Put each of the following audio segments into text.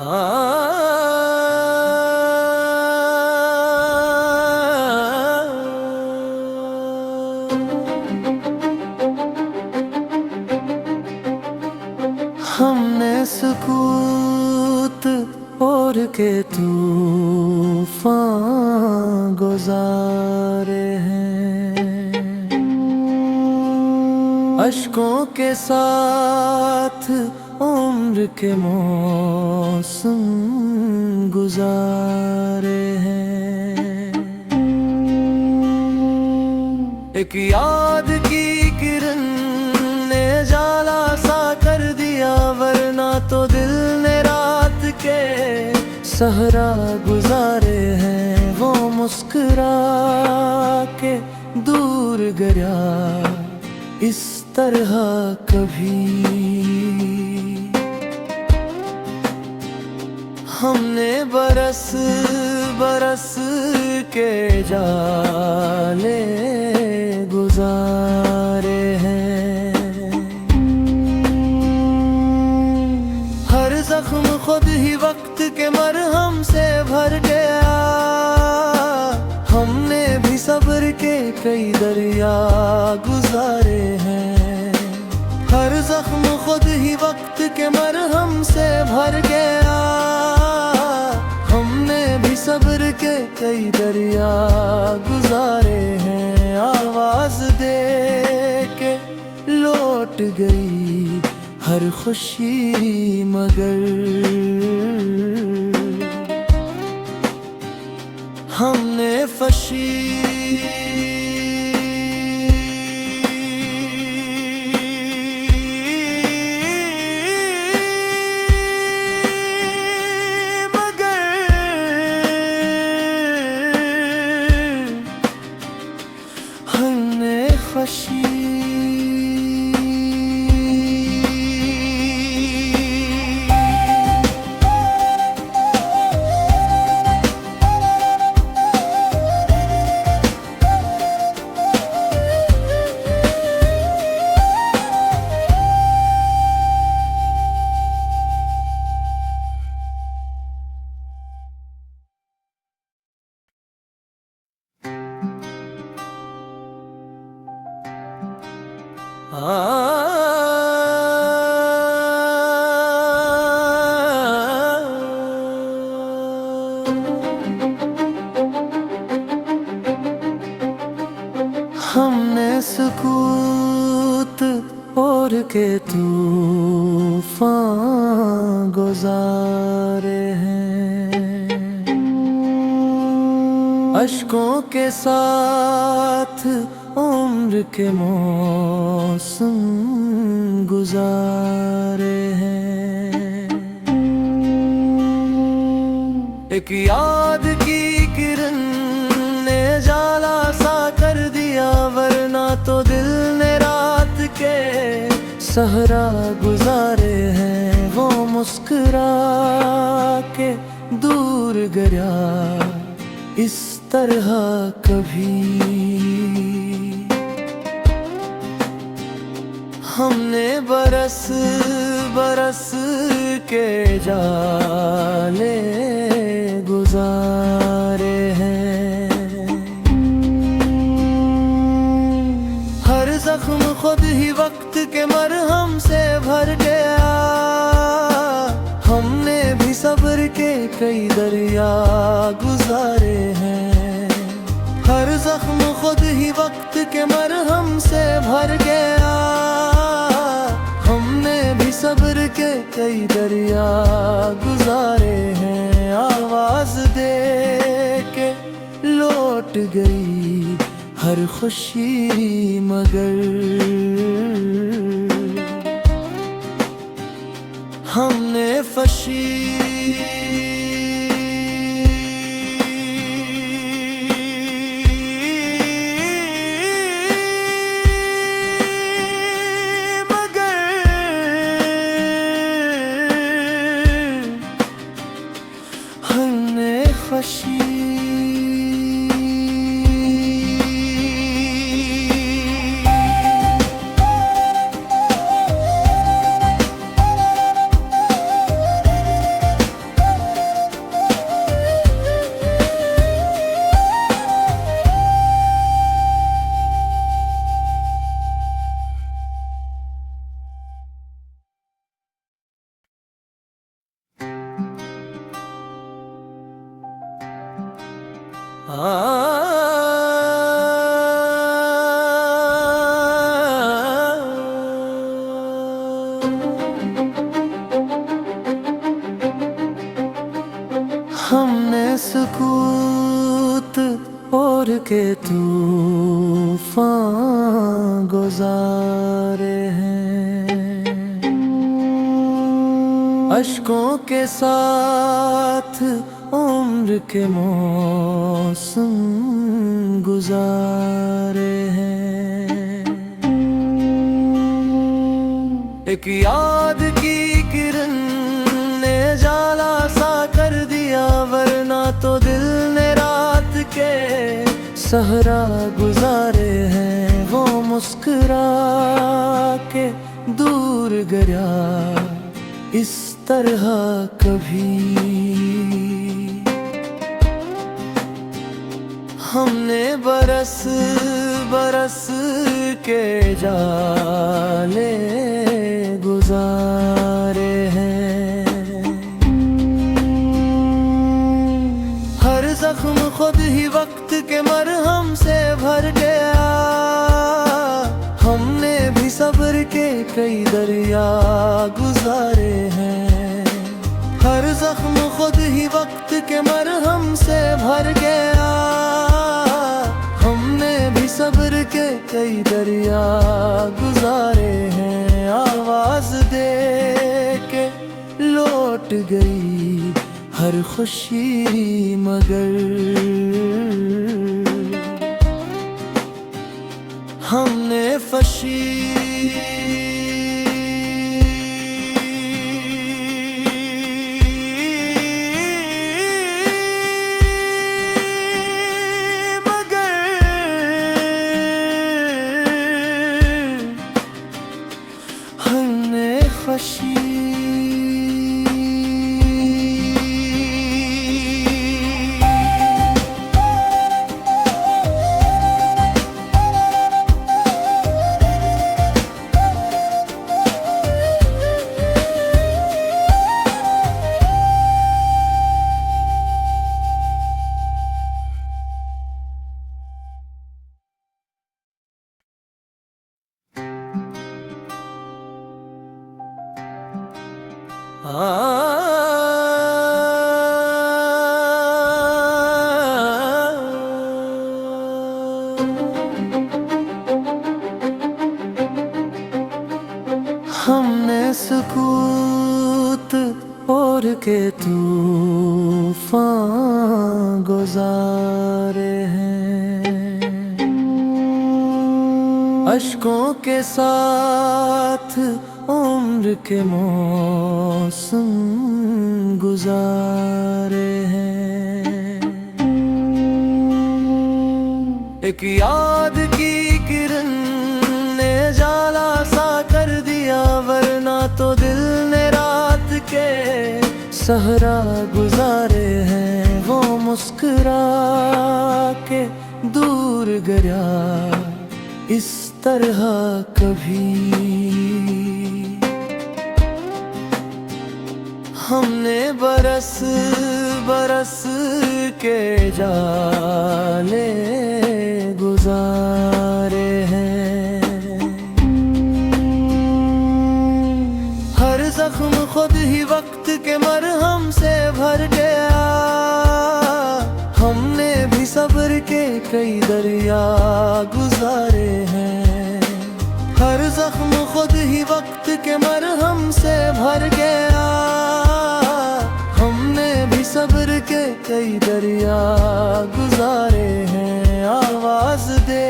हमने सुकूत और के तूफान गुजारे हैं, अश्कों के साथ उम्र के मौसम गुजारे हैं। एक याद की किरण ने जाला सा कर दिया, वरना तो दिल ने रात के सहरा गुजारे हैं। वो मुस्कुरा के दूर गया इस तरह कभी, हमने बरस बरस के जाले गुजारे हैं। हर जख्म खुद ही वक्त के मरहम से भर गया, हमने भी सब्र के कई दरिया गुजारे हैं। हर जख्म खुद ही वक्त के मरहम से भर गया, हमने भी सब्र के कई दरिया गुजारे हैं। आवाज दे के लौट गई हर खुशी, मगर हमने फशी फशी हमने सुकूत और के तूफान गुजारे हैं, अश्कों के साथ उम्र के मौसम गुजारे हैं। एक याद की किरण ने जाला सा कर दिया, वरना तो दिल ने रात के सहरा गुजारे हैं। वो मुस्कुरा के दूर गया इस तरह कभी, हमने बरस बरस के जाले गुजारे हैं। हर जख्म खुद ही वक्त के मरहम से भर गया, हमने भी सब्र के कई दरिया गुजारे हैं। हर जख्म खुद ही वक्त के मरहम से भर गया, हमने भी सब्र के कई दरिया गुजारे हैं। आवाज दे के लौट गई हर खुशी, मगर हमने फशी हमने सुकूत और के तूफान गुजारे हैं, अश्कों के साथ उम्र के मौसम गुजारे हैं। एक याद की किरण ने जाला सा कर दिया, वरना तो दिल ने रात के सहरा गुजारे हैं। वो मुस्कुरा के दूर गया इस तरह कभी हमने बरस बरस के जाले गुजारे हैं। हर जख्म खुद ही वक्त के मरहम से भर गया, हमने भी सब्र के कई दरिया गुजारे हैं। हर जख्म खुद ही वक्त के मरहम से भर गया, हमने भी सब्र के कई दरिया गुजारे हैं। आवाज दे के लौट गई हर खुशी, मगर हमने फशी फशी हमने सुकूत और के तूफान गुजारे हैं, अश्कों के साथ उम्र के मौसम गुजारे हैं। एक याद की किरण ने जाला सा कर दिया, वरना तो दिल ने रात के सहरा गुजारे हैं। वो मुस्कुरा के दूर गया इस तरह कभी हमने बरस बरस के जाले गुजारे हैं। हर जख्म खुद ही वक्त के मरहम से भर गया, हमने भी सब्र के कई दरिया गुजारे हैं। हर जख्म खुद ही वक्त के मरहम से भर गया, हमने भी सब्र के कई दरिया गुजारे हैं। आवाज दे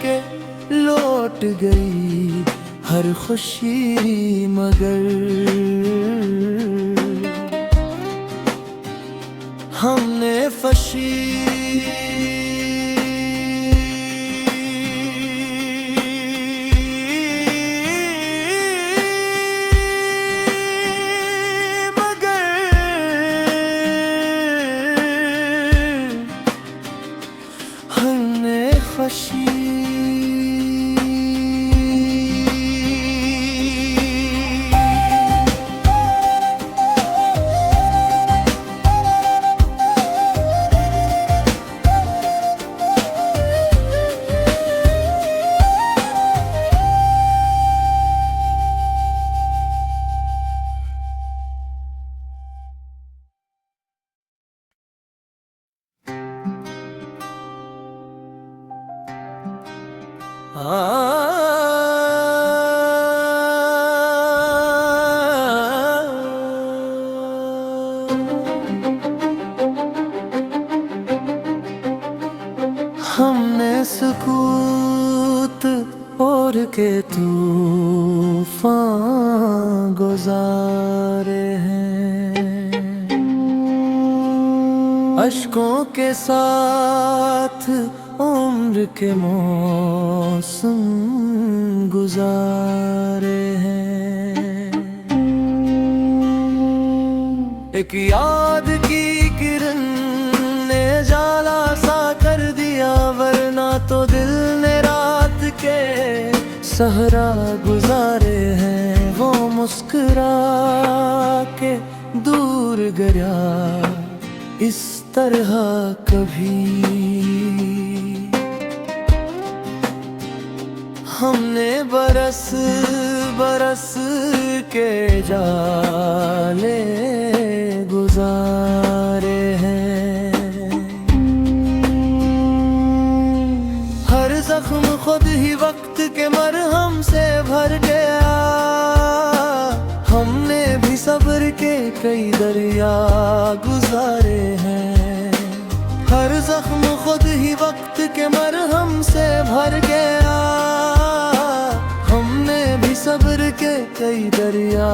के लौट गई हर खुशी, मगर हमने फशी तूफान गुजारे हैं। अश्कों के साथ उम्र के मौसम गुजारे हैं। एक याद की किरण ने जाला सा कर दिया, वरना तो दिल ने रात के सहरा गुजारे हैं। वो मुस्कुरा के दूर गया इस तरह कभी हमने बरस बरस के जाले गुजारे हैं। हर जख्म खुद ही वक्त के मरहम से भर गया। हमने भी सब्र के कई दरिया गुजारे हैं। हर जख्म खुद ही वक्त के मरहम से भर गया। हमने भी सब्र के कई दरिया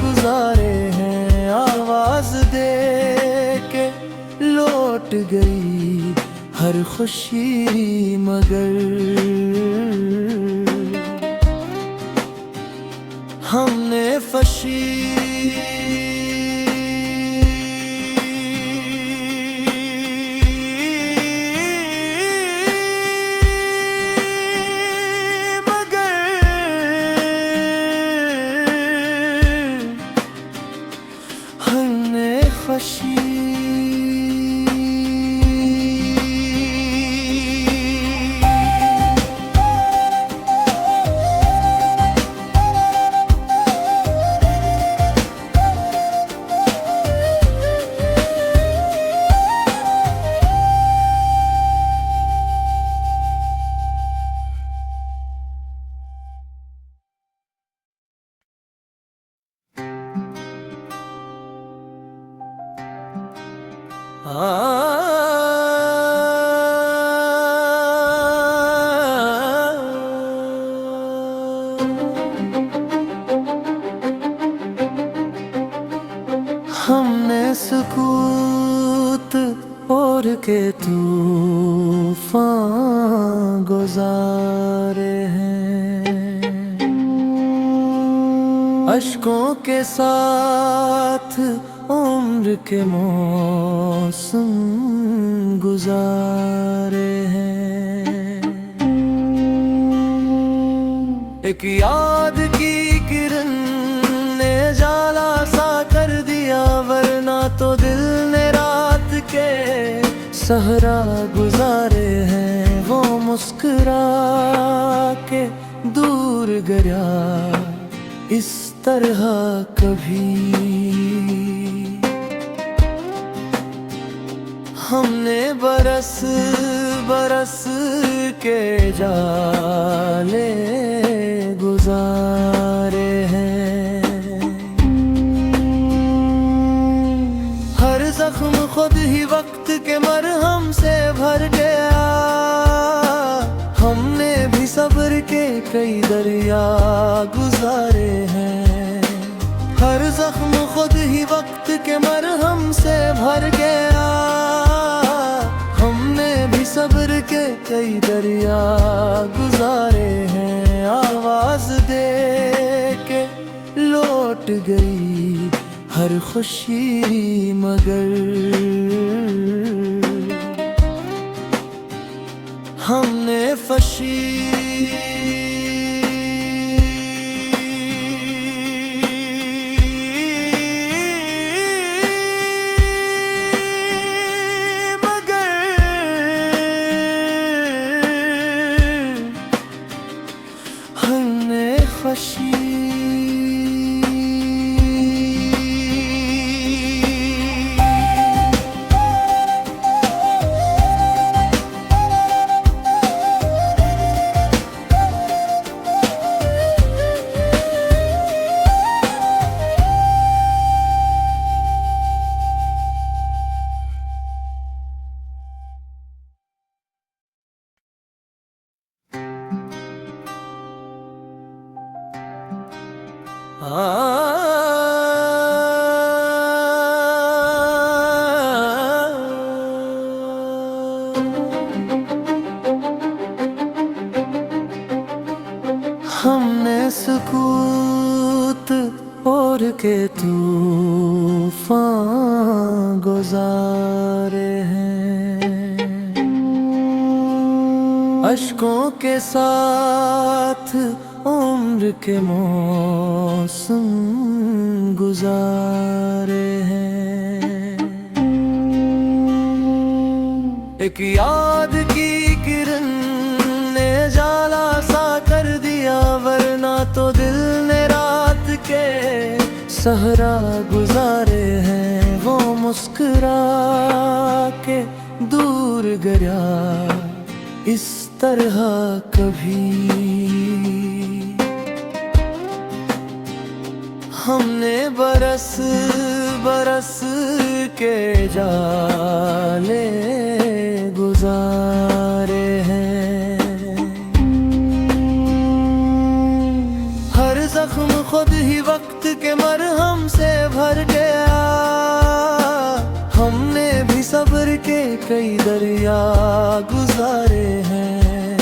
गुजारे हैं। आवाज दे के लौट गई हर खुशी, मगर हमने फशी हमने सुकूत और के तूफान गुजारे हैं। अश्कों के साथ उम्र के मौसम गुजारे हैं। एक याद की किरण ने जाला सा कर दिया, वरना तो दिल ने रात के सहरा गुजारे हैं। वो मुस्कुरा के दूर गया इस तरह कभी हमने बरस बरस के जाले गुजारे हैं। हर जख्म खुद ही वक्त के मरहम से भर गया। हमने भी सब्र के कई दरिया गुजारे हैं। हर जख्म खुद ही वक्त के मरहम से भर गया। हमने भी सब्र के कई दरिया गुजारे हैं। आवाज दे के लौट गई हर खुशी, मगर हमने फशी हमने सुकूत और के तूफान गुजारे हैं, अश्कों के साथ उम्र के मौसम गुजारे हैं। एक याद की किरण ने जाला सा कर दिया, वरना तो दिल ने रात के सहरा गुजारे हैं। वो मुस्कुरा के दूर गया इस तरह कभी हमने बरस बरस के जाले गुजारे हैं। हर जख्म खुद ही वक्त के मरहम से भर गया, हमने भी सब्र के कई दरिया गुजारे हैं।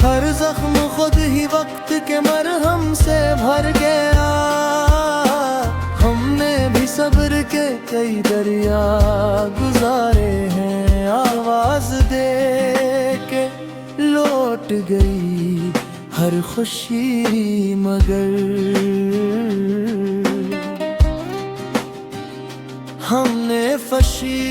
हर जख्म खुद ही वक्त के मरहम से भर गया, हमने भी सब्र के कई दरिया गुजारे हैं। आवाज दे के लौट गई हर खुशी, मगर हमने फशी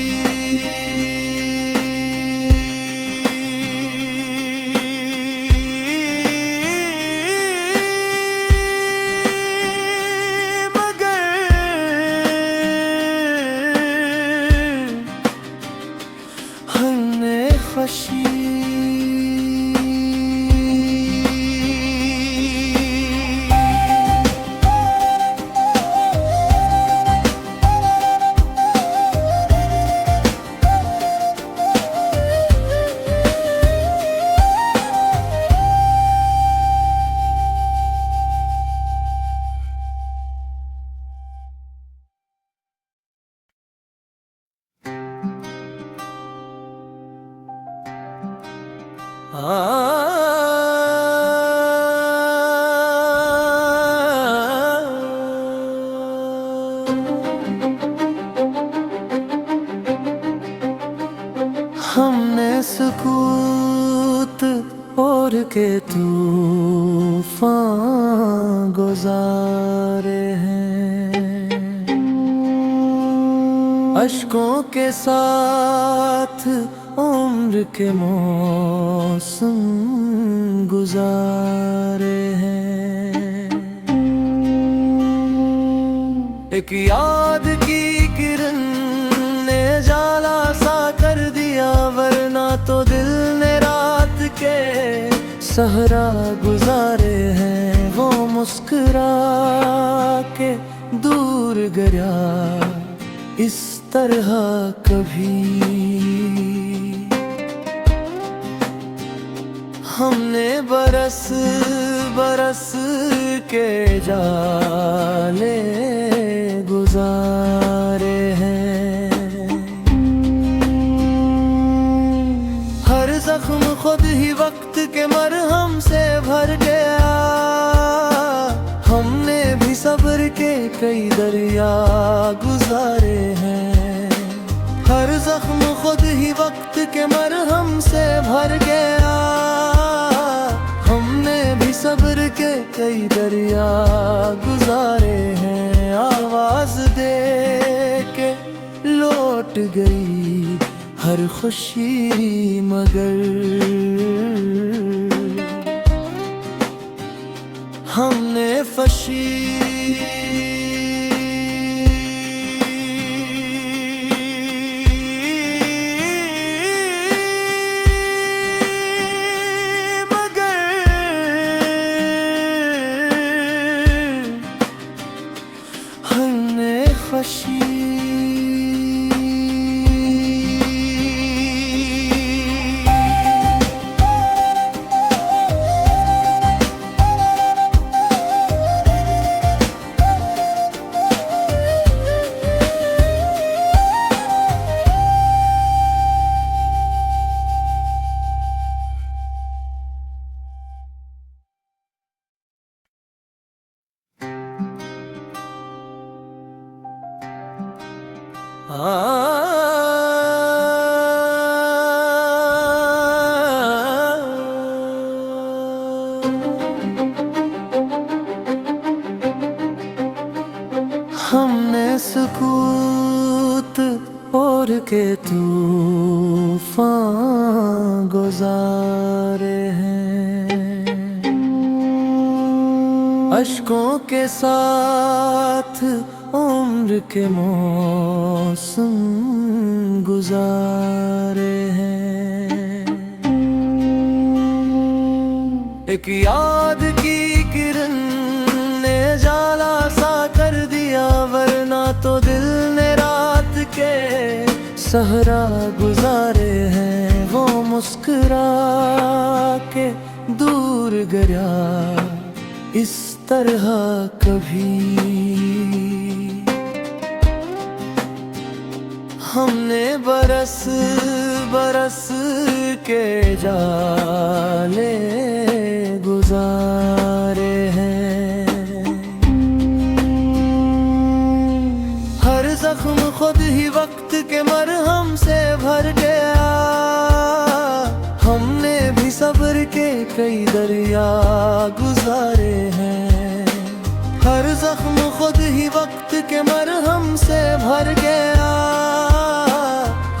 हमने सुकूत और के तूफान गुजारे हैं, अश्कों के साथ उम्र के मौसम गुजारे हैं। एक याद की किरण ने जाला सा कर दिया, वरना तो दिल ने रात के सहरा गुजारे हैं। वो मुस्कुरा के दूर गया इस तरह कभी हमने बरस बरस के जाले गुजारे हैं। हर जख्म खुद ही वक्त के मरहम से भर गया, हमने भी सब्र के कई दरिया गुजारे हैं। हर जख्म खुद ही वक्त के मरहम से भर गया, हमने भी सब्र के कई दरिया गुजारे हैं। आवाज दे के लौट गई हर खुशी, मगर हमने फशी हमने सुकूत और के तूफान गुजारे हैं, अश्कों के साथ उम्र के मौसम गुजारे हैं। एक याद की किरण ने जाला सा कर दिया, वरना तो दिल ने रात के सहरा गुजारे हैं। वो मुस्कुरा के दूर गया इस तरह कभी हमने बरस बरस के जाले गुजारे हैं। हर जख्म खुद ही वक्त के मरहम से भर गया, हमने भी सब्र के कई दरिया गुजारे हैं। हर जख्म खुद ही वक्त के मरहम से भर गया,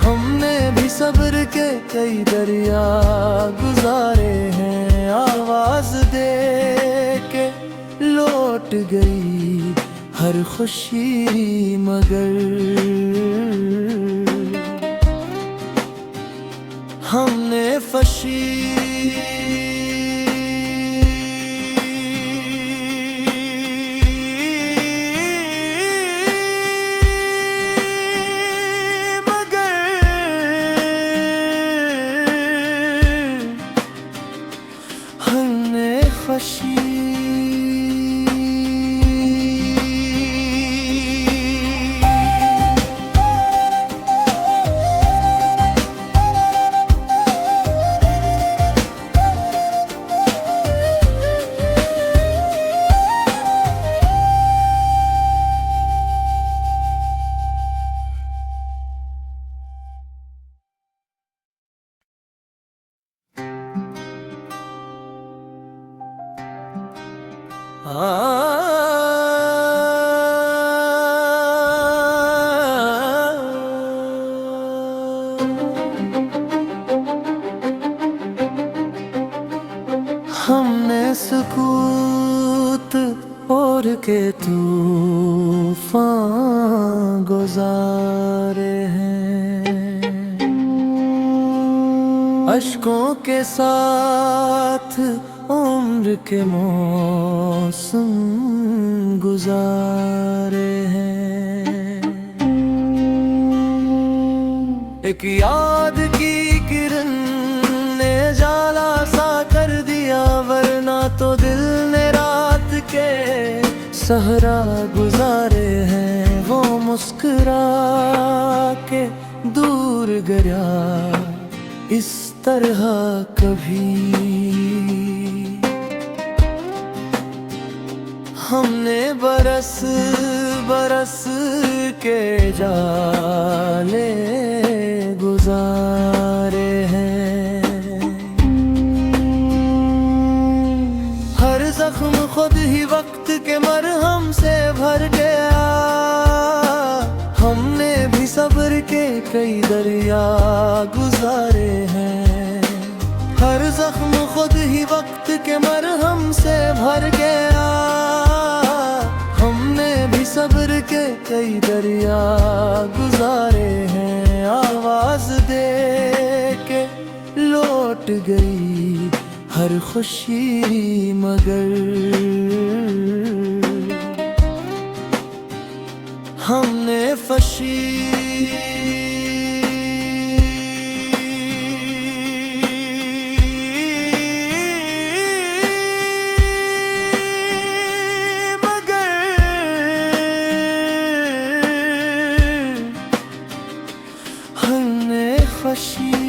हमने भी सब्र के कई दरिया गुजारे हैं। आवाज दे के लौट गई हर खुशी, मगर हमने फशी हमने सुकूत और के तूफान गुजारे हैं, अश्कों के साथ उम्र के मौसम गुजारे हैं। एक याद की किरण ने जाला सा कर दिया, वरना तो दिल ने रात के सहरा गुजारे हैं। वो मुस्कुरा के दूर गया इस तरह कभी हमने बरस बरस के जाले गुजारे हैं। हर जख्म खुद ही वक्त के मरहम से भर गया, हमने भी सब्र के कई दरिया गुजारे हैं। हर जख्म खुद ही वक्त के मरहम से भर गया, हमने भी सब्र के कई दरिया गुजारे हैं। आवाज दे के लौट गई हर खुशी, मगर हमने फशी मगर हमने फशी